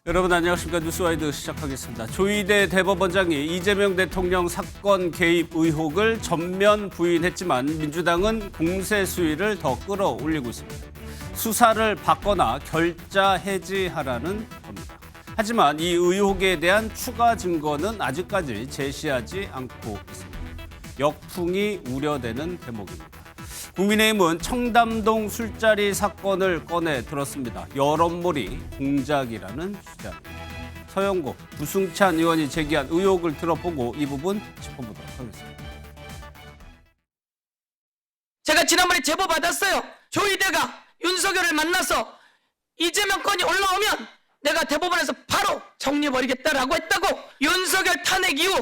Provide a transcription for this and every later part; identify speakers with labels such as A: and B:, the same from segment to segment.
A: 여러분 안녕하십니까. 뉴스와이드 시작하겠습니다. 조희대 대법원장이 이재명 대통령 사건 개입 의혹을 전면 부인했지만 민주당은 공세 수위를 더 끌어올리고 있습니다. 수사를 받거나 결자 해지하라는 겁니다. 하지만 이 의혹에 대한 추가 증거는 아직까지 제시하지 않고 있습니다. 역풍이 우려되는 대목입니다. 국민의힘은 청담동 술자리 사건을 꺼내 들었습니다. 여론몰이 공작이라는 주장입니다. 서영국, 부승찬 의원이 제기한 의혹을 들어보고 이 부분 짚어보도록 하겠습니다.
B: 제가 지난번에 제보 받았어요. 조희대가 윤석열을 만나서 이재명 건이 올라오면 내가 대법원에서 바로 정리해버리겠다라고 했다고. 윤석열 탄핵 이후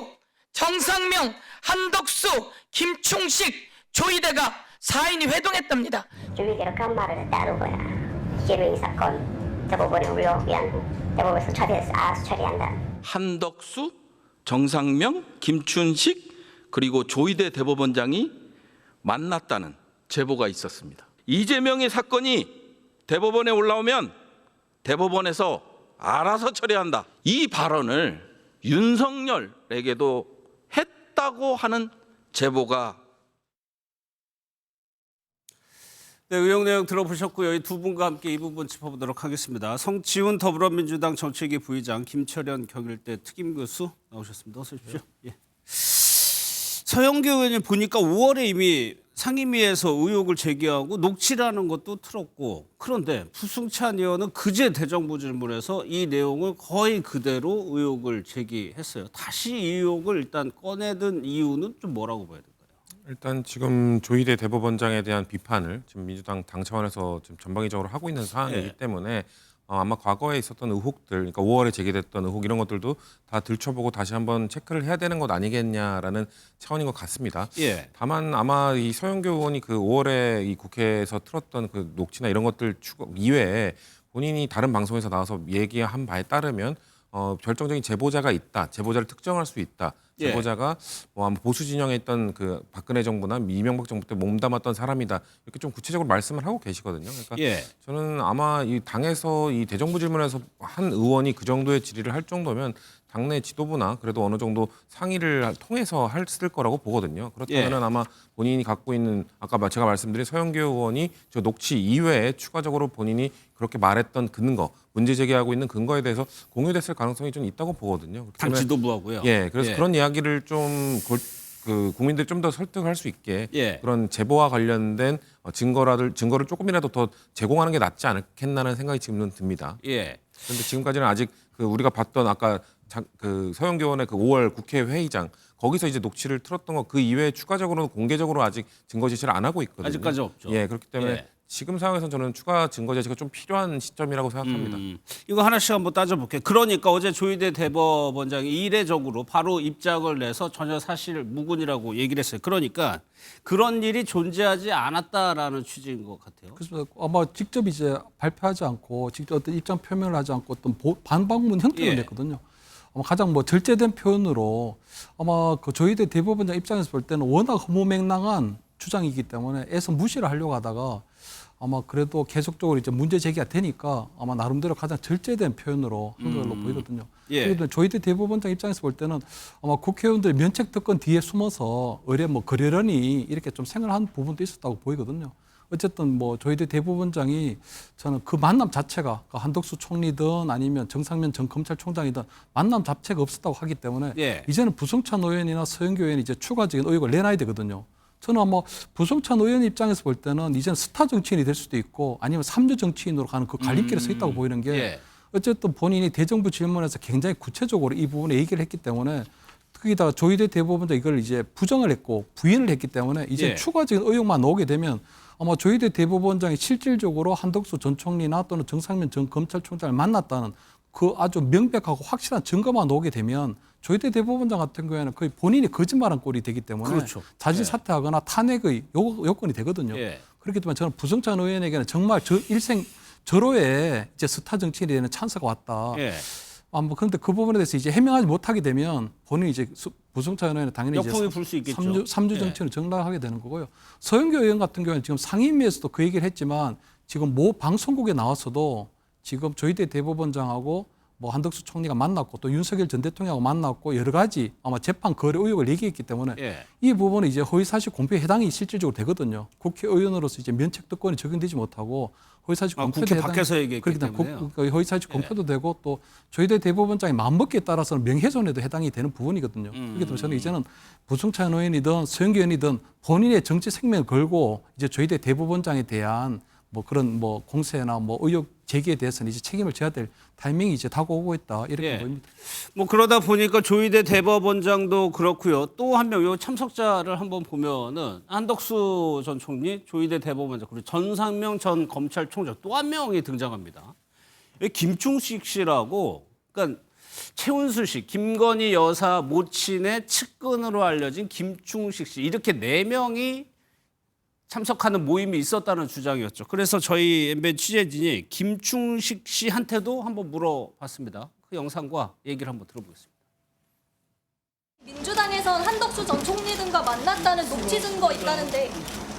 B: 정상명, 한덕수, 김충식, 조희대가 4인이 회동했답니다.
C: 조희대로 그런 말을 했다는 거야. 이재명 사건 대법원에 올라오면 대법원에서 알아서 처리한다.
D: 한덕수, 정상명, 김춘식 그리고 조희대 대법원장이 만났다는 제보가 있었습니다. 이재명의 사건이 대법원에 올라오면 대법원에서 알아서 처리한다. 이 발언을 윤석열에게도 했다고 하는 제보가.
A: 네, 의혹 내용 들어보셨고요. 이 두 분과 함께 이 부분 짚어보도록 하겠습니다. 성지훈 더불어민주당 정책위 부의장, 김철현 경일대 특임교수 나오셨습니다. 어서 오십시오. 예. 서영교 의원님 보니까 5월에 이미 상임위에서 의혹을 제기하고 녹취라는 것도 틀었고, 그런데 부승찬 의원은 그제 대정부 질문에서 이 내용을 거의 그대로 의혹을 제기했어요. 다시 이 의혹을 일단 꺼내든 이유는 좀 뭐라고 봐야 될까요?
E: 일단 지금 조희대 대법원장에 대한 비판을 지금 민주당 당 차원에서 지금 전방위적으로 하고 있는 상황이기
A: 네.
E: 때문에 아마 과거에 있었던 의혹들, 그러니까 5월에 제기됐던 의혹 이런 것들도 다 들춰보고 다시 한번 체크를 해야 되는 것 아니겠냐라는 차원인 것 같습니다.
A: 예.
E: 다만 아마 이 서영교 의원이 그 5월에 이 국회에서 틀었던 그 녹취나 이런 것들 이외에 본인이 다른 방송에서 나와서 얘기한 바에 따르면 결정적인 제보자가 있다, 제보자를 특정할 수 있다.
A: 예.
E: 제보자가 뭐 아마 보수 진영에 있던 그 박근혜 정부나 이명박 정부 때 몸담았던 사람이다, 이렇게 좀 구체적으로 말씀을 하고 계시거든요. 그러니까
A: 예.
E: 저는 아마 이 당에서 이 대정부 질문에서 한 의원이 그 정도의 질의를 할 정도면 당내 지도부나 그래도 어느 정도 상의를 통해서 했을 거라고 보거든요. 그렇다면 아마 본인이 갖고 있는 아까 제가 말씀드린 서영교 의원이 저 녹취 이외에 추가적으로 본인이 그렇게 말했던 근거, 문제 제기하고 있는 근거에 대해서 공유됐을 가능성이 좀 있다고 보거든요.
A: 당 지도부하고요.
E: 예, 그래서 그런 이야기를 좀 그 국민들 좀 더 설득할 수 있게 그런 제보와 관련된 증거를 조금이라도 더 제공하는 게 낫지 않겠나는 생각이 지금은 듭니다.
A: 예.
E: 그런데 지금까지는 아직 그 우리가 봤던 아까 그 서영교 의원의 그 5월 국회 회의장 거기서 이제 녹취를 틀었던 거 그 이외에 추가적으로 공개적으로 아직 증거 제시를 안 하고 있거든요.
A: 아직까지 없죠.
E: 예, 그렇기 때문에
A: 예.
E: 지금 상황에서는 저는 추가 증거 제시가 좀 필요한 시점이라고 생각합니다.
A: 이거 하나씩 한번 따져볼게요. 그러니까 어제 조희대 대법원장이 이례적으로 바로 입장을 내서 전혀 사실 무근이라고 얘기를 했어요. 그러니까 그런 일이 존재하지 않았다라는 취지인 것 같아요.
F: 그래서 아마 직접 이제 발표하지 않고 직접 어떤 입장 표명을 하지 않고 어떤 반박문 형태로 냈거든요. 아마 가장 뭐 절제된 표현으로 아마 그 조희대 대법원장 입장에서 볼 때는 워낙 허무맹랑한 주장이기 때문에 애써 무시를 하려고 하다가 아마 그래도 계속적으로 이제 문제 제기가 되니까 아마 나름대로 가장 절제된 표현으로 한 걸로 보이거든요. 그런데 조희대 대법원장 입장에서 볼 때는 아마 국회의원들 면책 특권 뒤에 숨어서 의뢰 뭐 그러려니 이렇게 좀 생각한 부분도 있었다고 보이거든요. 어쨌든 뭐 조희대 대법원장이 저는 그 만남 자체가 한덕수 총리든 아니면 정상면 전 검찰총장이든 만남 자체가 없었다고 하기 때문에 이제는 부승찬 의원이나 서영교 의원이 이제 추가적인 의혹을 내놔야 되거든요. 저는 아마 부승찬 의원 입장에서 볼 때는 이제는 스타 정치인이 될 수도 있고 아니면 3류 정치인으로 가는 그 갈림길에 서 있다고 보이는 게 어쨌든 본인이 대정부 질문에서 굉장히 구체적으로 이 부분에 얘기를 했기 때문에 거기다가 조희대 대법원장 이걸 이제 부정을 했고 부인을 했기 때문에 이제 추가적인 의혹만 나오게 되면 아마 조희대 대법원장이 실질적으로 한덕수 전 총리나 또는 정상면 전 검찰총장을 만났다는 그 아주 명백하고 확실한 증거만 나오게 되면 조희대 대법원장 같은 경우에는 거의 본인이 거짓말한 꼴이 되기 때문에 자진 사퇴하거나 탄핵의 요건이 되거든요. 그렇기 때문에 저는 부승찬 의원에게는 정말 저 일생 절호의 이제 스타 정치인이 되는 찬스가 왔다. 뭐 그런데 그 부분에 대해서 이제 해명하지 못하게 되면 본인이 이제 부승찬 의원은 당연히 이제
A: 역풍이 불 수 있겠죠.
F: 3주 정치를 정당하게 되는 거고요. 서영교 의원 같은 경우는 지금 상임위에서도 그 얘기를 했지만 지금 모 방송국에 나와서도 지금 조희대 대법원장하고 뭐 한덕수 총리가 만났고 또 윤석열 전 대통령하고 만났고 여러 가지 아마 재판 거래 의혹을 얘기했기 때문에
A: 예.
F: 이 부분은 이제 허위사실 공표에 해당이 실질적으로 되거든요. 국회의원으로서 이제 면책특권이 적용되지 못하고 허위사실 공표에
A: 국회 밖에서 얘기했기 때문에요.
F: 허위사실 공표도 되고 또 조희대 대법원장의 맘먹기에 따라서는 명예훼손에도 해당이 되는 부분이거든요. 그렇기 때문에 저는 이제는 부승찬 의원이든 서영교 의원이든 본인의 정치 생명을 걸고 이제 조희대 대법원장에 대한 뭐 그런 뭐 공세나 뭐 의혹 제기에 대해서는 이제 책임을 져야 될 타이밍이 이제 다가오고 있다 이렇게
A: 예.
F: 보입니다.
A: 뭐 그러다 보니까 조희대 대법원장도 그렇고요. 또 한 명, 요 참석자를 한번 보면은 한덕수 전 총리, 조희대 대법원장 그리고 전상명 전 검찰총장 또 한 명이 등장합니다. 이 김충식 씨라고, 그러니까 최은순 씨, 김건희 여사 모친의 측근으로 알려진 김충식 씨 이렇게 4명이 참석하는 모임이 있었다는 주장이었죠. 그래서 저희 MBN 취재진이 김충식 씨한테도 한번 물어봤습니다. 그 영상과 얘기를 한번 들어보겠습니다.
G: 민주당에선 한덕수 전 총리 등과 만났다는 녹취 증거 있다는데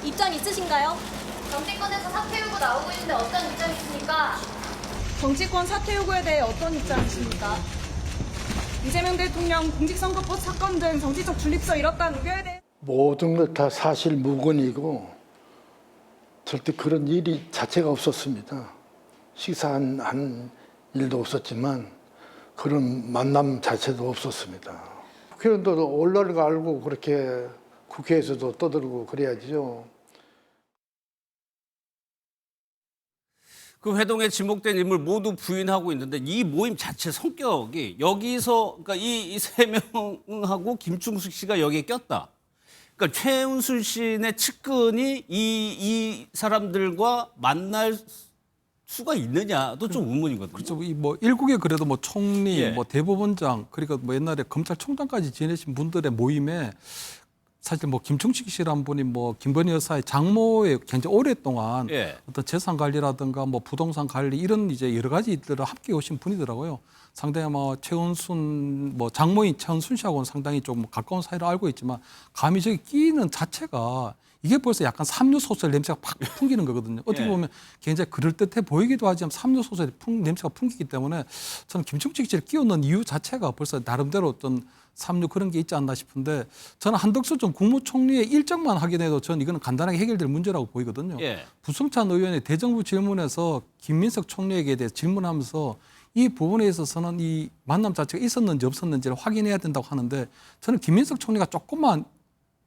G: 입장 있으신가요? 정치권에서 사퇴 요구 나오고 있는데 어떤 입장 있습니까?
H: 정치권 사퇴 요구에 대해 어떤 입장이십니까? 이재명 대통령 공직선거법 사건 등 정치적 중립성 잃었다는 우려에 대해
I: 모든 것 다 사실 무근이고 절대 그런 일이 자체가 없었습니다. 식사한 일도 없었지만 그런 만남 자체도 없었습니다. 국회의원도 올라를 거 알고 그렇게 국회에서도 떠들고 그래야죠.
A: 그 회동에 지목된 인물 모두 부인하고 있는데 이 모임 자체 성격이 여기서 그러니까 이 3명하고 김충식 씨가 여기에 꼈다. 그러니까 최은순 씨의 측근이 이 사람들과 만날 수가 있느냐도 좀 의문이거든요.
F: 그렇죠. 이 뭐 일국에 그래도 뭐 총리,
A: 예.
F: 뭐 대법원장, 그리고 뭐 옛날에 검찰총장까지 지내신 분들의 모임에 사실 뭐 김충식 씨라는 분이 뭐 김건희 여사의 장모에 굉장히 오랫동안
A: 예.
F: 어떤 재산 관리라든가 뭐 부동산 관리 이런 이제 여러 가지 일들을 함께 오신 분이더라고요. 상당히 뭐 최은순 뭐 장모인 최은순 씨하고는 상당히 좀 가까운 사이로 알고 있지만 감히 저기 끼는 자체가 이게 벌써 약간 삼류소설 냄새가 팍 풍기는 거거든요. 어떻게
A: 예.
F: 보면 굉장히 그럴듯해 보이기도 하지만 삼류소설의 냄새가 풍기기 때문에 저는 김충식 씨를 끼워넣은 이유 자체가 벌써 나름대로 어떤 삼류 그런 게 있지 않나 싶은데 저는 한덕수 전 국무총리의 일정만 확인해도 저는 이거는 간단하게 해결될 문제라고 보이거든요.
A: 예.
F: 부승찬 의원의 대정부 질문에서 김민석 총리에게 대해 질문하면서 이 부분에 있어서는 이 만남 자체가 있었는지 없었는지를 확인해야 된다고 하는데 저는 김민석 총리가 조금만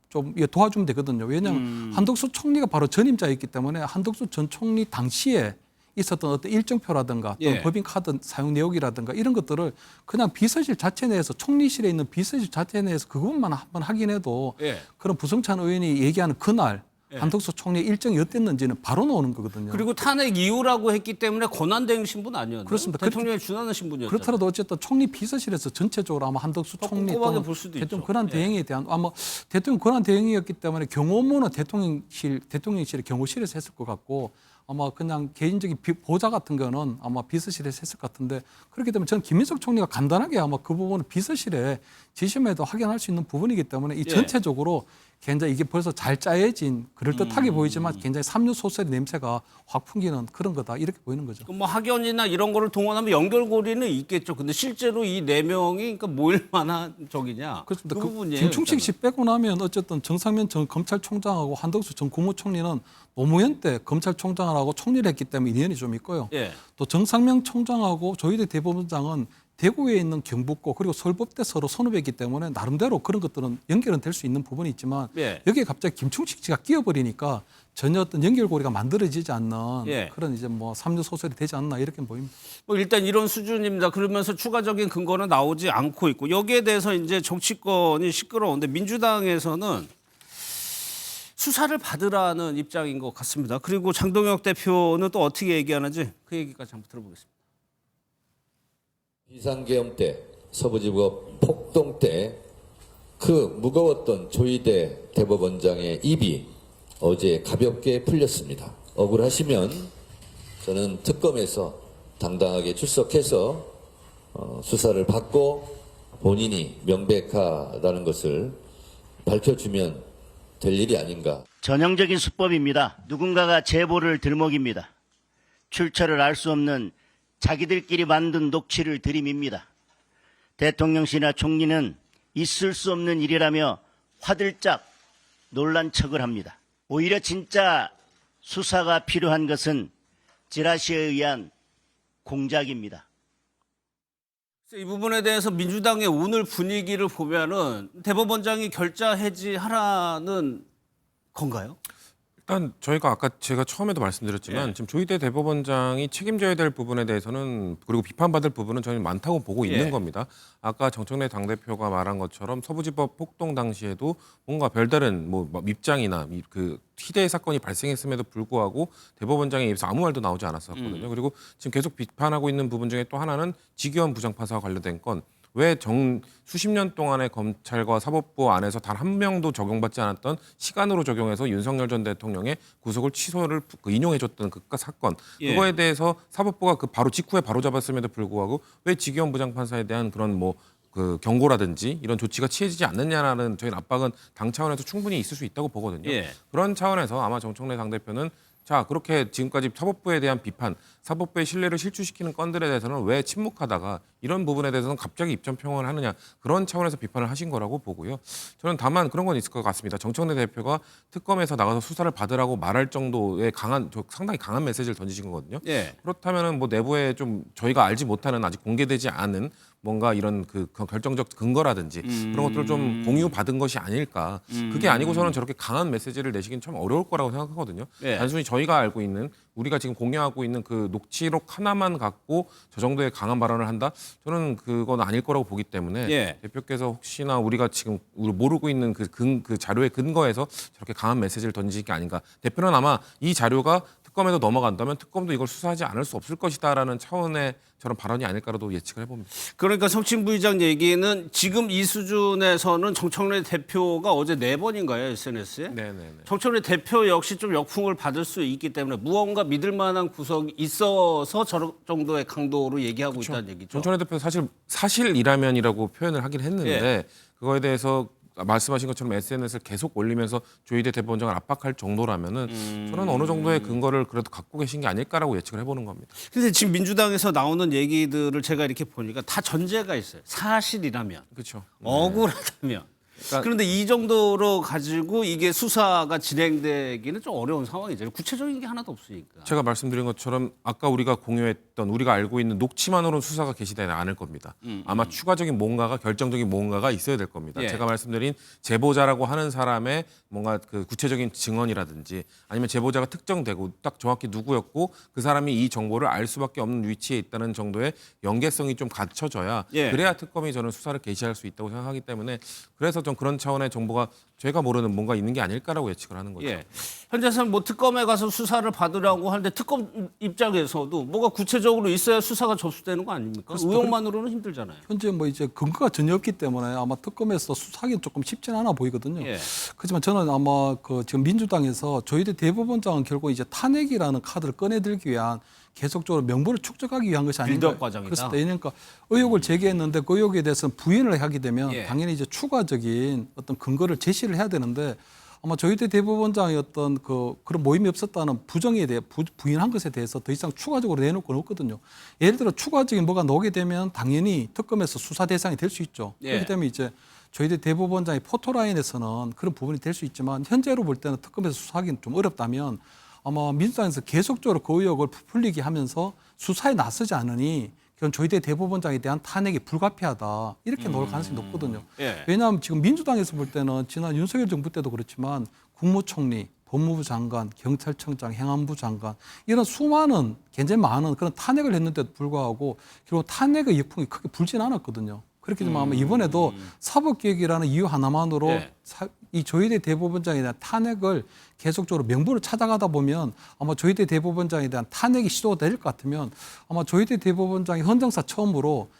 F: 좀 도와주면 되거든요. 왜냐하면 한덕수 총리가 바로 전임자였기 때문에 한덕수 전 총리 당시에 있었던 어떤 일정표라든가 또는
A: 예.
F: 법인카드 사용 내역이라든가 이런 것들을 그냥 비서실 자체 내에서 총리실에 있는 비서실 자체 내에서 그것만 한번 확인해도
A: 예.
F: 그런 부승찬 의원이 얘기하는 그날
A: 예.
F: 한덕수 총리의 일정이 어땠는지는 바로 나오는 거거든요.
A: 그리고 탄핵 이후라고 했기 때문에 권한대행 신분 아니었나요?
F: 그렇습니다.
A: 대통령에 준하는 신분이었잖아요.
F: 그렇더라도 어쨌든 총리 비서실에서 전체적으로 아마 한덕수
A: 더
F: 총리
A: 꼼꼼하게
F: 또는
A: 볼 수도
F: 대통령
A: 있죠.
F: 권한
A: 예.
F: 대행에 대한 아마 대통령 권한 대행이었기 때문에 경호무는 대통령실의 경호실에서 했을 것 같고 아마 그냥 개인적인 보좌 같은 거는 아마 비서실에서 했을 것 같은데 그렇기 때문에 저는 김민석 총리가 간단하게 아마 그 부분을 비서실에 지시면에도 확인할 수 있는 부분이기 때문에 이
A: 예.
F: 전체적으로 굉장히 이게 벌써 잘 짜여진 그럴듯하게 보이지만 굉장히 삼류 소설의 냄새가 확 풍기는 그런 거다 이렇게 보이는 거죠.
A: 뭐 학연이나 이런 거를 동원하면 연결고리는 있겠죠. 근데 실제로 이 4명이 그러니까 모일 만한 적이냐?
F: 그렇습니다.
A: 그 부분이에요.
F: 김충식 씨 빼고 나면 어쨌든 정상면 전 검찰총장하고 한덕수 전 국무총리는 노무현 때 검찰총장하고 총리를 했기 때문에 인연이 좀 있고요.
A: 예.
F: 또 정상명 총장하고 조희대 대법원장은 대구에 있는 경북고 그리고 서울법대 서로 선후배이기 때문에 나름대로 그런 것들은 연결은 될 수 있는 부분이 있지만
A: 예.
F: 여기에 갑자기 김충식 씨가 끼어버리니까 전혀 어떤 연결고리가 만들어지지 않는
A: 예.
F: 그런 이제 뭐 삼류 소설이 되지 않나 이렇게 보입니다.
A: 뭐 일단 이런 수준입니다. 그러면서 추가적인 근거는 나오지 않고 있고 여기에 대해서 이제 정치권이 시끄러운데 민주당에서는 수사를 받으라는 입장인 것 같습니다. 그리고 장동혁 대표는 또 어떻게 얘기하는지 그 얘기까지 한번 들어보겠습니다.
J: 비상계엄 때 서부지법 폭동 때 그 무거웠던 조희대 대법원장의 입이 어제 가볍게 풀렸습니다. 억울하시면 저는 특검에서 당당하게 출석해서 수사를 받고 본인이 명백하다는 것을 밝혀주면 될 일이 아닌가.
K: 전형적인 수법입니다. 누군가가 제보를 들먹입니다. 출처를 알 수 없는 자기들끼리 만든 녹취를 들이밉니다. 대통령실이나 총리는 있을 수 없는 일이라며 화들짝 놀란 척을 합니다. 오히려 진짜 수사가 필요한 것은 지라시에 의한 공작입니다.
A: 이 부분에 대해서 민주당의 오늘 분위기를 보면은 대법원장이 결자 해지하라는 건가요?
E: 일단 저희가 아까 제가 처음에도 말씀드렸지만
A: 예.
E: 지금 조희대 대법원장이 책임져야 될 부분에 대해서는 그리고 비판받을 부분은 저희는 많다고 보고 있는
A: 예.
E: 겁니다. 아까 정청래 당대표가 말한 것처럼 서부지법 폭동 당시에도 뭔가 별다른 뭐 입장이나 그 희대의 사건이 발생했음에도 불구하고 대법원장에 입에서 아무 말도 나오지 않았었거든요. 그리고 지금 계속 비판하고 있는 부분 중에 또 하나는 지기현 부장판사와 관련된 건 왜 수십 년 동안의 검찰과 사법부 안에서 단 한 명도 적용받지 않았던 시간으로 적용해서 윤석열 전 대통령의 구속을 취소를 인용해줬던 그 사건
A: 예.
E: 그거에 대해서 사법부가 그 바로 직후에 바로 잡았음에도 불구하고 왜 지기현 부장판사에 대한 그런 그 경고라든지 이런 조치가 취해지지 않느냐라는 저희 압박은 당 차원에서 충분히 있을 수 있다고 보거든요.
A: 예.
E: 그런 차원에서 아마 정청래 당대표는 자 그렇게 지금까지 사법부에 대한 비판, 사법부의 신뢰를 실추시키는 건들에 대해서는 왜 침묵하다가 이런 부분에 대해서는 갑자기 입장 표명을 하느냐 그런 차원에서 비판을 하신 거라고 보고요. 저는 다만 그런 건 있을 것 같습니다. 정청래 대표가 특검에서 나가서 수사를 받으라고 말할 정도의 상당히 강한 메시지를 던지신 거거든요.
A: 예.
E: 그렇다면은 뭐 내부에 좀 저희가 알지 못하는 아직 공개되지 않은 뭔가 이런 그 결정적 근거라든지 그런 것들을 좀 공유받은 것이 아닐까. 그게 아니고서는 저렇게 강한 메시지를 내시긴 참 어려울 거라고 생각하거든요.
A: 예.
E: 단순히 저희가 알고 있는 우리가 지금 공유하고 있는 그 녹취록 하나만 갖고 저 정도의 강한 발언을 한다? 저는 그건 아닐 거라고 보기 때문에
A: 예.
E: 대표께서 혹시나 우리가 지금 모르고 있는 그 자료의 근거에서 저렇게 강한 메시지를 던지는 게 아닌가. 대표는 아마 이 자료가 특검에도 넘어간다면 특검도 이걸 수사하지 않을 수 없을 것이다라는 차원의 저런 발언이 아닐까라도 예측을 해봅니다.
A: 그러니까 성친 부의장 얘기는 지금 이 수준에서는 정청래 대표가 어제 4번인가요 SNS에?
E: 네네네.
A: 정청래 대표 역시 좀 역풍을 받을 수 있기 때문에 무언가 믿을 만한 구석이 있어서 저런 정도의 강도로 얘기하고 있다는 얘기죠.
E: 정청래 대표 사실이라면이라고 표현을 하긴 했는데
A: 예.
E: 그거에 대해서 말씀하신 것처럼 SNS를 계속 올리면서 조희대 대법원장을 압박할 정도라면은 저는 어느 정도의 근거를 그래도 갖고 계신 게 아닐까라고 예측을 해보는 겁니다.
A: 근데 지금 민주당에서 나오는 얘기들을 제가 이렇게 보니까 다 전제가 있어요. 사실이라면,
E: 그렇죠.
A: 억울하다면.
E: 그러니까
A: 그런데 이 정도로 가지고 이게 수사가 진행되기는 좀 어려운 상황이죠. 구체적인 게 하나도 없으니까.
E: 제가 말씀드린 것처럼 아까 우리가 공유했던 우리가 알고 있는 녹취만으로는 수사가 개시되지 않을 겁니다. 아마 추가적인 뭔가가 결정적인 뭔가가 있어야 될 겁니다.
A: 예.
E: 제가 말씀드린 제보자라고 하는 사람의 뭔가 그 구체적인 증언이라든지 아니면 제보자가 특정되고 딱 정확히 누구였고 그 사람이 이 정보를 알 수밖에 없는 위치에 있다는 정도의 연계성이 좀 갖춰져야
A: 예.
E: 그래야 특검이 저는 수사를 개시할 수 있다고 생각하기 때문에 그래서 좀 그런 차원의 정보가 제가 모르는 뭔가 있는 게 아닐까라고 예측을 하는 거죠.
A: 예. 현재선 뭐 특검에 가서 수사를 받으라고 하는데 특검 입장에서도 뭐가 구체적으로 있어야 수사가 접수되는 거 아닙니까? 의혹만으로는 힘들잖아요.
F: 현재 뭐 이제 근거가 전혀 없기 때문에 아마 특검에서 수사하기는 조금 쉽지는 않아 보이거든요.
A: 예.
F: 그렇지만 저는 아마 그 지금 민주당에서 조희대 대법원장은 결국 이제 탄핵이라는 카드를 꺼내들기 위한 계속적으로 명분을 축적하기 위한 것이 아닌가.
A: 빌드업 과정이다.
F: 그렇습니다. 그러니까 의혹을 제기했는데 그 의혹에 대해서는 부인을 하게 되면
A: 예.
F: 당연히 이제 추가적인 어떤 근거를 제시를 해야 되는데 아마 조희대 대법원장의 어떤 그런 모임이 없었다는 부정에 대해 부인한 것에 대해서 더 이상 추가적으로 내놓을 건 없거든요. 예를 들어 추가적인 뭐가 나오게 되면 당연히 특검에서 수사 대상이 될 수 있죠.
A: 예.
F: 그렇기 때문에 이제 조희대 대법원장의 포토라인에서는 그런 부분이 될 수 있지만 현재로 볼 때는 특검에서 수사하기는 좀 어렵다면 아마 민주당에서 계속적으로 그 의혹을 부풀리게 하면서 수사에 나서지 않으니 그건 조희대 대법원장에 대한 탄핵이 불가피하다 이렇게 나올 가능성이 높거든요.
A: 예.
F: 왜냐하면 지금 민주당에서 볼 때는 지난 윤석열 정부 때도 그렇지만 국무총리, 법무부 장관, 경찰청장, 행안부 장관 이런 수많은 굉장히 많은 그런 탄핵을 했는데도 불구하고 결국 탄핵의 역풍이 크게 불진 않았거든요. 그렇기 때문에 아마 이번에도 사법개혁이라는 이유 하나만으로
A: 예.
F: 이 조희대 대법원장에 대한 탄핵을 계속적으로 명분을 찾아가다 보면 아마 조희대 대법원장에 대한 탄핵이 시도가 될 것 같으면 아마 조희대 대법원장이 헌정사 처음으로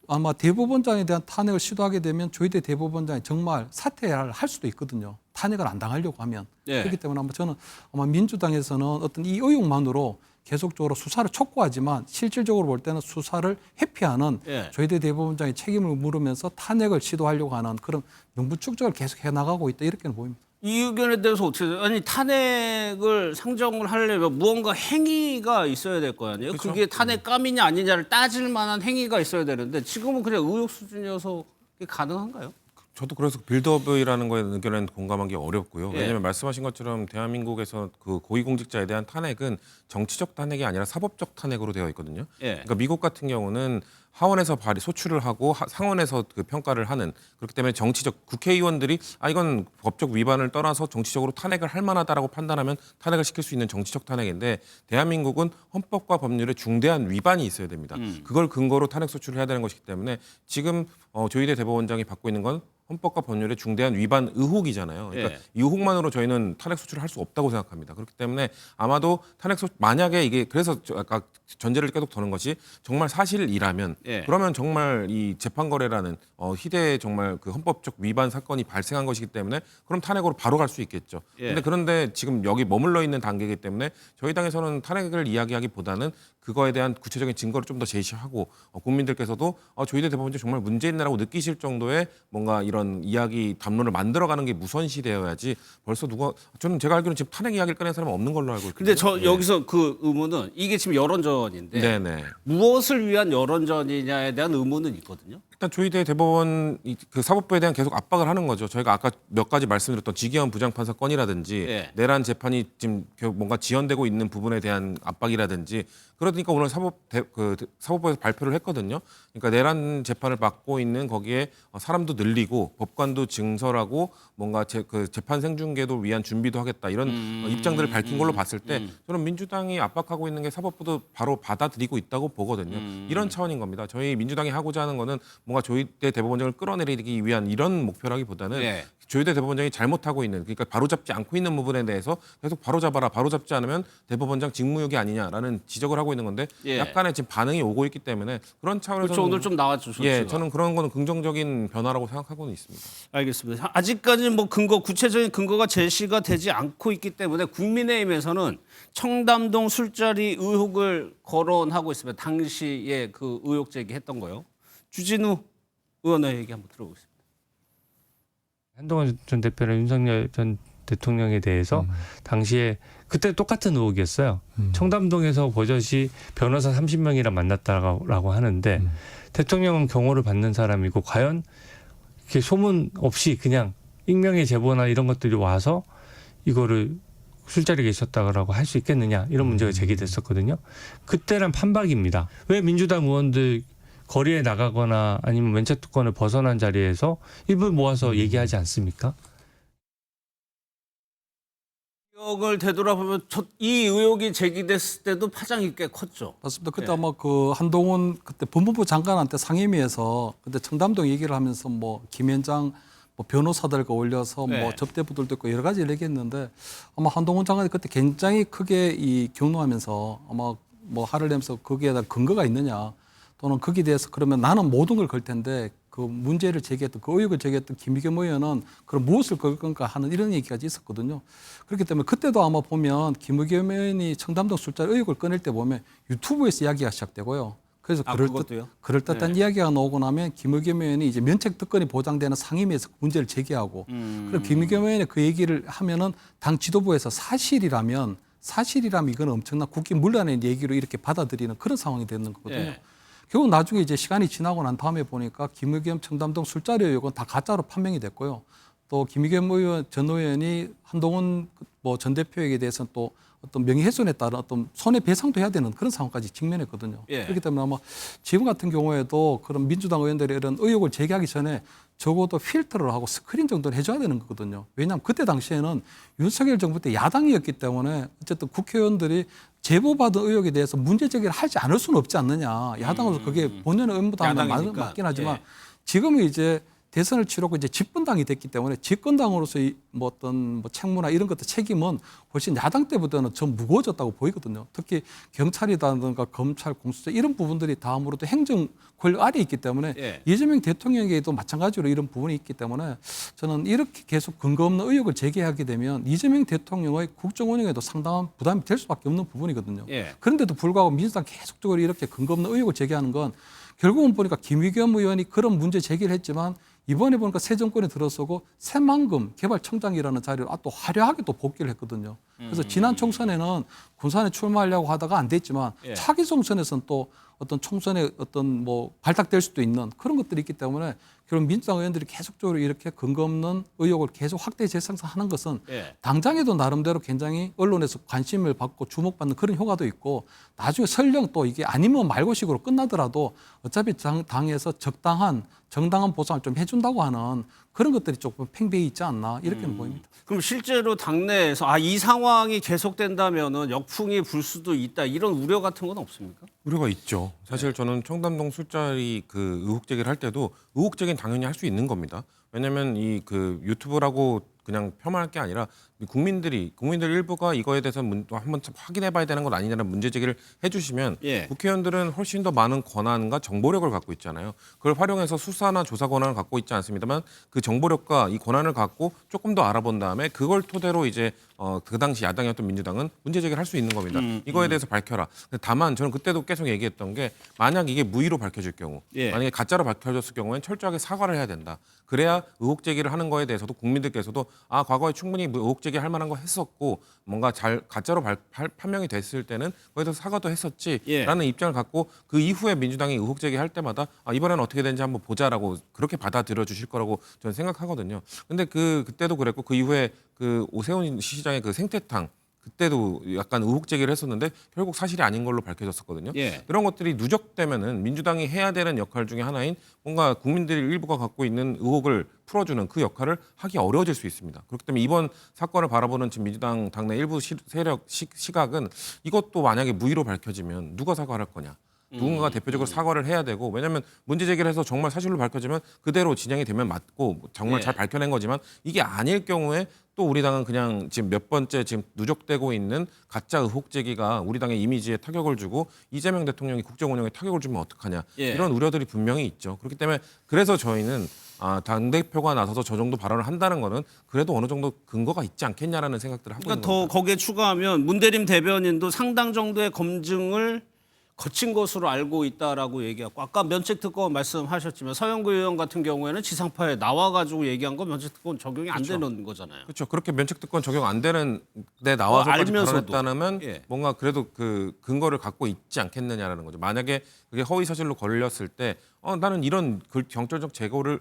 F: 아마 대법원장에 대한 탄핵을 시도하게 되면 조희대 대법원장이 정말 사퇴를 할 수도 있거든요. 탄핵을 안 당하려고 하면.
A: 예.
F: 그렇기 때문에 저는 아마 민주당에서는 어떤 이 의혹만으로 계속적으로 수사를 촉구하지만 실질적으로 볼 때는 수사를 회피하는
A: 예.
F: 조희대 대법원장의 책임을 물으면서 탄핵을 시도하려고 하는 그런 명분 축적을 계속 해나가고 있다 이렇게는 보입니다.
A: 이 의견에 대해서 어떻게 돼요? 아니 탄핵을 상정을 하려면 무언가 행위가 있어야 될 거 아니에요?
E: 그렇죠.
A: 그게 탄핵감이냐 아니냐를 따질 만한 행위가 있어야 되는데 지금은 그냥 의혹 수준이어서 그게 가능한가요?
E: 저도 그래서 빌드업이라는 거에 의견에는 공감하기 어렵고요.
A: 예.
E: 왜냐하면 말씀하신 것처럼 대한민국에서 그 고위공직자에 대한 탄핵은 정치적 탄핵이 아니라 사법적 탄핵으로 되어 있거든요.
A: 예.
E: 그러니까 미국 같은 경우는 하원에서 소추를 하고 상원에서 그 평가를 하는, 그렇기 때문에 정치적 국회의원들이 이건 법적 위반을 떠나서 정치적으로 탄핵을 할 만하다라고 판단하면 탄핵을 시킬 수 있는 정치적 탄핵인데, 대한민국은 헌법과 법률에 중대한 위반이 있어야 됩니다. 그걸 근거로 탄핵 소추를 해야 되는 것이기 때문에 지금 조희대 대법원장이 받고 있는 건 헌법과 법률의 중대한 위반 의혹이잖아요. 그러니까
A: 예.
E: 이 의혹만으로 저희는 탄핵 소추를 할 수 없다고 생각합니다. 그렇기 때문에 아마도 탄핵 소추 만약에 이게 그래서 아까 전제를 계속 더는 것이 정말 사실이라면
A: 예.
E: 그러면 정말 이 재판 거래라는 희대의 정말 그 헌법적 위반 사건이 발생한 것이기 때문에 그럼 탄핵으로 바로 갈 수 있겠죠.
A: 예.
E: 그런데 지금 여기 머물러 있는 단계이기 때문에 저희 당에서는 탄핵을 이야기하기보다는 그거에 대한 구체적인 증거를 좀 더 제시하고 국민들께서도 조희대 대법원장이 정말 문제 있나라고 느끼실 정도의 뭔가 이런 이야기 담론을 만들어가는 게 우선시되어야지 벌써 저는 제가 알기로는 지금 탄핵 이야기를 꺼낸 사람은 없는 걸로 알고 있거든요.
A: 근데 저 여기서 그 의문은 이게 지금 여론전인데
E: 네네.
A: 무엇을 위한 여론전이냐에 대한 의문은 있거든요.
E: 일단 조희대 대법원 그 사법부에 대한 계속 압박을 하는 거죠. 저희가 아까 몇 가지 말씀드렸던 지기현 부장판사 건이라든지
A: 예.
E: 내란 재판이 지금 뭔가 지연되고 있는 부분에 대한 압박이라든지, 그러니까 오늘 사법부에서 발표를 했거든요. 그러니까 내란 재판을 맡고 있는 거기에 사람도 늘리고 법관도 증설하고 뭔가 재판 생중계도 위한 준비도 하겠다, 이런 입장들을 밝힌 걸로 봤을 때 저는 민주당이 압박하고 있는 게 사법부도 바로 받아들이고 있다고 보거든요. 이런 차원인 겁니다. 저희 민주당이 하고자 하는 거는 뭔가 조희대 대법원장을 끌어내리기 위한 이런 목표라기보다는
A: 예.
E: 조희대 대법원장이 잘못하고 있는, 그러니까 바로잡지 않고 있는 부분에 대해서 계속 바로잡아라, 바로잡지 않으면 대법원장 직무유기 아니냐라는 지적을 하고 있는 건데
A: 예.
E: 약간의 지금 반응이 오고 있기 때문에 그런 차원에서
A: 그렇죠. 오늘 좀 나왔죠. 소식가.
E: 예, 저는 그런 거는 긍정적인 변화라고 생각하고는 있습니다.
A: 알겠습니다. 아직까지는 뭐 구체적인 근거가 제시가 되지 않고 있기 때문에 국민의힘에서는 청담동 술자리 의혹을 거론하고 있습니다. 당시에 그 의혹 제기했던 거요. 주진우 의원의 얘기 한번 들어보겠습니다.
L: 한동훈 전 대표는 윤석열 전 대통령에 대해서 당시에 그때 똑같은 의혹이었어요. 청담동에서 버젓이 변호사 30명이랑 만났다라고 하는데 대통령은 경호를 받는 사람이고 과연 이렇게 소문 없이 그냥 익명의 제보나 이런 것들이 와서 이거를 술자리가 있었다고 할 수 있겠느냐, 이런 문제가 제기됐었거든요. 그때란 판박입니다. 왜 민주당 의원들 거리에 나가거나 아니면 면책특권을 벗어난 자리에서 일부 모아서 얘기하지 않습니까?
A: 기억을 되돌아보면 이 의혹이 제기됐을 때도 파장이 꽤 컸죠.
F: 맞습니다. 그때
A: 예.
F: 아마 그 한동훈 그때 법무부 장관한테 상임위에서 그때 청담동 얘기를 하면서 뭐 김현장 변호사들과 올려서
A: 네.
F: 뭐 접대부들도 있고 여러 가지 얘기했는데 아마 한동훈 장관이 그때 굉장히 크게 경로하면서 아마 뭐 화를 내면서 거기에 다 근거가 있느냐, 또는 거기에 대해서 그러면 나는 모든 걸 걸 텐데 그 문제를 제기했던, 그 의혹을 제기했던 김의겸 의원은 그럼 무엇을 걸 건가 하는 이런 얘기까지 있었거든요. 그렇기 때문에 그때도 아마 보면 김의겸 의원이 청담동 술자리 의혹을 꺼낼 때 보면 유튜브에서 이야기가 시작되고요. 그래서
A: 그것도요?
F: 그럴듯한
A: 네.
F: 이야기가 나오고 나면 김의겸 의원이 이제 면책 특권이 보장되는 상임위에서 문제를 제기하고, 그리고 김의겸 의원이 그 얘기를 하면은 당 지도부에서 사실이라면 이건 엄청난 국기 문란의 얘기로 이렇게 받아들이는 그런 상황이 되는 거거든요.
A: 예.
F: 결국 나중에 이제 시간이 지나고 난 다음에 보니까 김의겸 청담동 술자리 의혹은 다 가짜로 판명이 됐고요. 또 김의겸 전 의원이 한동훈 전 대표에게 대해서는 또 어떤 명예훼손에 따른 어떤 손해배상도 해야 되는 그런 상황까지 직면했거든요.
A: 예.
F: 그렇기 때문에 아마 지금 같은 경우에도 그런 민주당 의원들이 이런 의혹을 제기하기 전에 적어도 필터를 하고 스크린 정도는 해줘야 되는 거거든요. 왜냐하면 그때 당시에는 윤석열 정부 때 야당이었기 때문에 어쨌든 국회의원들이 제보받은 의혹에 대해서 문제 제기를 하지 않을 수는 없지 않느냐. 야당으로서 그게 본연의 의무다 맞긴 하지만
A: 예.
F: 지금은 이제 대선을 치르고 이제 집권당이 됐기 때문에 집권당으로서 어떤 책무나 이런 것들 책임은 훨씬 야당 때보다는 좀 무거워졌다고 보이거든요. 특히 경찰이라든가 검찰, 공수처 이런 부분들이 다음으로도 행정 권력 아래에 있기 때문에
A: 예.
F: 이재명 대통령에게도 마찬가지로 이런 부분이 있기 때문에 저는 이렇게 계속 근거 없는 의혹을 제기하게 되면 이재명 대통령의 국정 운영에도 상당한 부담이 될 수밖에 없는 부분이거든요.
A: 예.
F: 그런데도 불구하고 민주당 계속적으로 이렇게 근거 없는 의혹을 제기하는 건 결국은 보니까 김의겸 의원이 그런 문제 제기를 했지만 이번에 보니까 새 정권에 들어서고 새만금 개발청장이라는 자리를 또 화려하게 또 복귀를 했거든요. 그래서 지난 총선에는 군산에 출마하려고 하다가 안 됐지만
A: 예.
F: 차기 총선에서는 또 어떤 총선에 어떤 뭐 발탁될 수도 있는 그런 것들이 있기 때문에 결국 민주당 의원들이 계속적으로 이렇게 근거 없는 의혹을 계속 확대 재생산하는 것은
A: 예.
F: 당장에도 나름대로 굉장히 언론에서 관심을 받고 주목받는 그런 효과도 있고 나중에 설령 또 이게 아니면 말고식으로 끝나더라도 어차피 당에서 정당한 보상을 좀 해준다고 하는 그런 것들이 조금 팽배해 있지 않나 이렇게는 보입니다.
A: 그럼 실제로 당내에서 이 상황이 계속된다면은 역풍이 불 수도 있다 이런 우려 같은 건 없습니까?
E: 우려가 있죠. 사실 저는 청담동 술자리 그 의혹 제기를 할 때도 의혹 제기는 당연히 할 수 있는 겁니다. 왜냐하면 이 그 유튜브라고 그냥 폄하할 게 아니라 국민들 일부가 이거에 대해서 한번 확인해봐야 되는 건 아니냐는 문제 제기를 해주시면
A: 예.
E: 국회의원들은 훨씬 더 많은 권한과 정보력을 갖고 있잖아요. 그걸 활용해서 수사나 조사 권한을 갖고 있지 않습니다만 그 정보력과 이 권한을 갖고 조금 더 알아본 다음에 그걸 토대로 이제 그 당시 야당이었던 민주당은 문제 제기를 할 수 있는 겁니다. 이거에 대해서 밝혀라. 다만 저는 그때도 계속 얘기했던 게 만약 이게 무의로 밝혀질 경우
A: 예.
E: 만약에 가짜로 밝혀졌을 경우에는 철저하게 사과를 해야 된다. 그래야 의혹 제기를 하는 거에 대해서도 국민들께서도 과거에 충분히 의혹 제기할 만한 거 했었고 뭔가 잘 가짜로 판명이 됐을 때는 거기에 대해서 사과도 했었지라는
A: 예.
E: 입장을 갖고 그 이후에 민주당이 의혹 제기할 때마다 이번에는 어떻게 되는지 한번 보자라고 그렇게 받아들여 주실 거라고 저는 생각하거든요. 근데 그때도 그랬고 그 이후에 그 오세훈 시장의 그 생태탕 그때도 약간 의혹 제기를 했었는데 결국 사실이 아닌 걸로 밝혀졌었거든요.
A: 예.
E: 그런 것들이 누적되면은 민주당이 해야 되는 역할 중에 하나인 뭔가 국민들 일부가 갖고 있는 의혹을 풀어주는 그 역할을 하기 어려워질 수 있습니다. 그렇기 때문에 이번 사건을 바라보는 지금 민주당 당내 일부 세력 시각은 이것도 만약에 무의로 밝혀지면 누가 사과를 할 거냐. 누군가가 대표적으로 사과를 해야 되고 왜냐하면 문제 제기를 해서 정말 사실로 밝혀지면 그대로 진행이 되면 맞고 정말
A: 예.
E: 잘 밝혀낸 거지만 이게 아닐 경우에 또 우리 당은 그냥 지금 몇 번째 지금 누적되고 있는 가짜 의혹 제기가 우리 당의 이미지에 타격을 주고 이재명 대통령이 국정 운영에 타격을 주면 어떡하냐
A: 예.
E: 이런 우려들이 분명히 있죠. 그렇기 때문에 그래서 저희는 당대표가 나서서 저 정도 발언을 한다는 거는 그래도 어느 정도 근거가 있지 않겠냐라는 생각들을 하고
A: 그러니까
E: 있는 겁니다.
A: 더 거기에 추가하면 문대림 대변인도 상당 정도의 검증을 거친 것으로 알고 있다라고 얘기하고 아까 면책특권 말씀하셨지만 서영구 의원 같은 경우에는 지상파에 나와가지고 얘기한 건 면책특권 적용이 안 되는 거잖아요.
E: 그렇죠. 그렇게 면책특권 적용 안 되는 데 나와서까지
A: 알면서도.
E: 발언했다면
A: 예.
E: 뭔가 그래도 그 근거를 갖고 있지 않겠느냐라는 거죠. 만약에 그게 허위 사실로 걸렸을 때 나는 이런 경찰적 제보를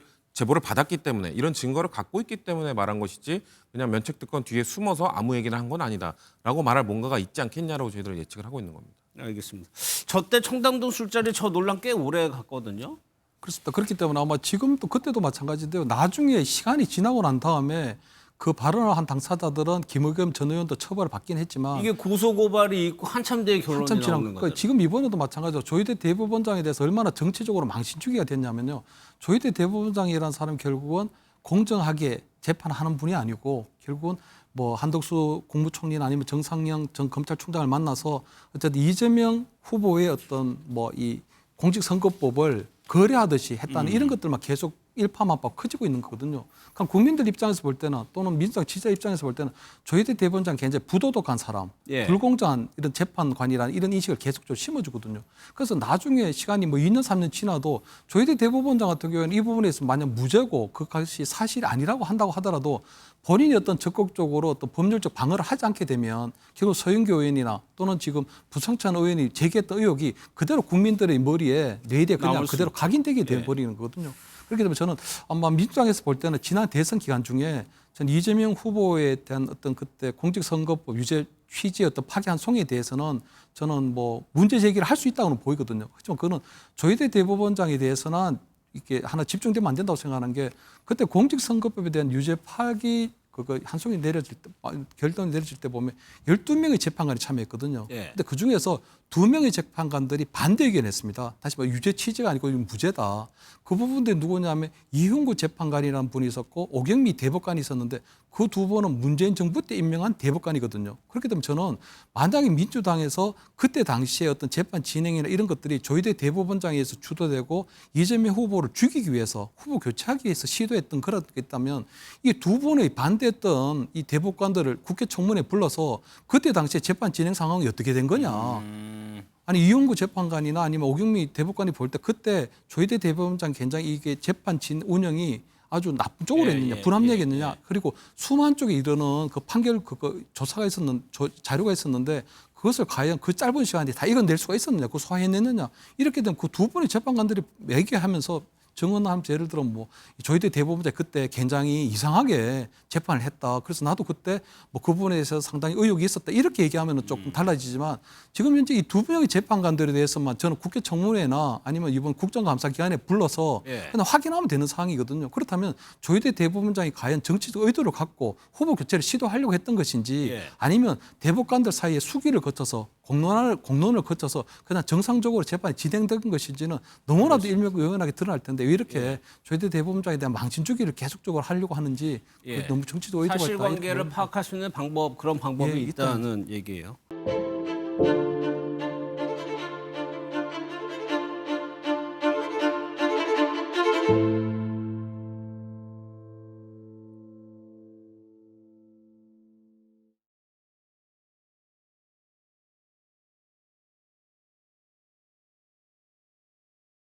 E: 받았기 때문에 이런 증거를 갖고 있기 때문에 말한 것이지 그냥 면책특권 뒤에 숨어서 아무 얘기나 한 건 아니다라고 말할 뭔가가 있지 않겠냐라고 저희들은 예측을 하고 있는 겁니다.
A: 알겠습니다. 저 때 청담동 술자리 저 논란 꽤 오래 갔거든요.
F: 그렇습니다. 그렇기 때문에 아마 지금도 그때도 마찬가지인데요. 나중에 시간이 지나고 난 다음에 그 발언을 한 당사자들은 김의겸 전 의원도 처벌을 받긴 했지만
A: 이게 고소고발이 있고 한참 뒤에 결론이
F: 한참 지난
A: 나오는
F: 그러니까
A: 거예요.
F: 지금 이번에도 마찬가지로 조희대 대법원장에 대해서 얼마나 정치적으로 망신주기가 됐냐면요. 조희대 대법원장이라는 사람이 결국은 공정하게 재판하는 분이 아니고 결국은 뭐 한덕수 국무총리나 아니면 정상영 전 검찰총장을 만나서 어쨌든 이재명 후보의 어떤 뭐 이 공직선거법을 거래하듯이 했다는 이런 것들만 계속 일파만파 커지고 있는 거거든요. 그럼 국민들 입장에서 볼 때는 또는 민주당 지지자 입장에서 볼 때는 조희대 대법원장 굉장히 부도덕한 사람,
A: 예.
F: 불공정한 이런 재판관이라는 이런 인식을 계속적으로 심어주거든요. 그래서 나중에 시간이 뭐 2년, 3년 지나도 조희대 대법원장 같은 경우에는 이 부분에서 만약 무죄고 그것이 사실이 아니라고 한다고 하더라도 본인이 어떤 적극적으로 어떤 법률적 방어를 하지 않게 되면 결국 서영교 의원이나 또는 지금 부성찬 의원이 제기했던 의혹이 그대로 국민들의 머리에 뇌리에 그냥
A: 나올 수
F: 그대로
A: 있죠.
F: 각인되게
A: 예.
F: 돼버리는 거거든요. 그렇기 때문에 저는 아마 민주당에서 볼 때는 지난 대선 기간 중에 전 이재명 후보에 대한 어떤 그때 공직선거법 유죄 취지의 어떤 파기환송에 대해서는 저는 뭐 문제 제기를 할 수 있다고는 보이거든요. 하지만 그거는 조희대 대법원장에 대해서는 이렇게 하나 집중되면 안 된다고 생각하는 게 그때 공직선거법에 대한 유죄 파기 그거 한송이 내려질 때 결론이 내려질 때 보면 12명의 재판관이 참여했거든요.
A: 예.
F: 근데 그 중에서 2명의 재판관들이 반대 의견했습니다. 다시 말해 유죄 취지가 아니고 무죄다. 그 부분들이 누구냐면 이흉구 재판관이라는 분이 있었고 오경미 대법관이 있었는데 그 두 분은 문재인 정부 때 임명한 대법관이거든요. 그렇기 때문에 저는 만약에 민주당에서 그때 당시에 어떤 재판 진행이나 이런 것들이 조희대 대법원장에 의해서 주도되고 이재명 후보를 죽이기 위해서 후보 교체하기 위해서 시도했던 그런 게 있다면 이 두 분의 반대했던 이 대법관들을 국회 청문회에 불러서 그때 당시에 재판 진행 상황이 어떻게 된 거냐. 아니 이용구 재판관이나 아니면 오경미 대법관이 볼 때 그때 조희대 대법원장 굉장히 이게 재판 진 운영이 아주 나쁜 쪽으로 했느냐, 불합리하겠느냐, 그리고 수만 쪽에 이르는 그 판결 조사가 자료가 있었는데 그것을 과연 그 짧은 시간에 다 이겨낼 수가 있었느냐, 그 소화해냈느냐, 이렇게 된 그 두 분의 재판관들이 얘기하면서 증언하면서 예를 들어 뭐 조희대 대법원장 그때 굉장히 이상하게 재판을 했다. 그래서 나도 그때 뭐 그 부분에 대해서 상당히 의혹이 있었다. 이렇게 얘기하면은 조금 달라지지만 지금 현재 이 두 명의 재판관들에 대해서만 저는 국회 청문회나 아니면 이번 국정감사기관에 불러서 그냥 확인하면 되는 사항이거든요. 그렇다면 조희대 대법원장이 과연 정치적 의도를 갖고 후보 교체를 시도하려고 했던 것인지 아니면 대법관들 사이에 수기를 거쳐서 공론을 거쳐서 그냥 정상적으로 재판이 진행된 것인지는 너무나도 일명요연하게 드러날 텐데 왜 이렇게 조희대 대법원장에 대한 망신주기를 계속적으로 하려고 하는지 너무 정치적 의도가 있다.
A: 사실관계를 파악할 수 있는 방법, 그런 방법이 있다는 얘기예요.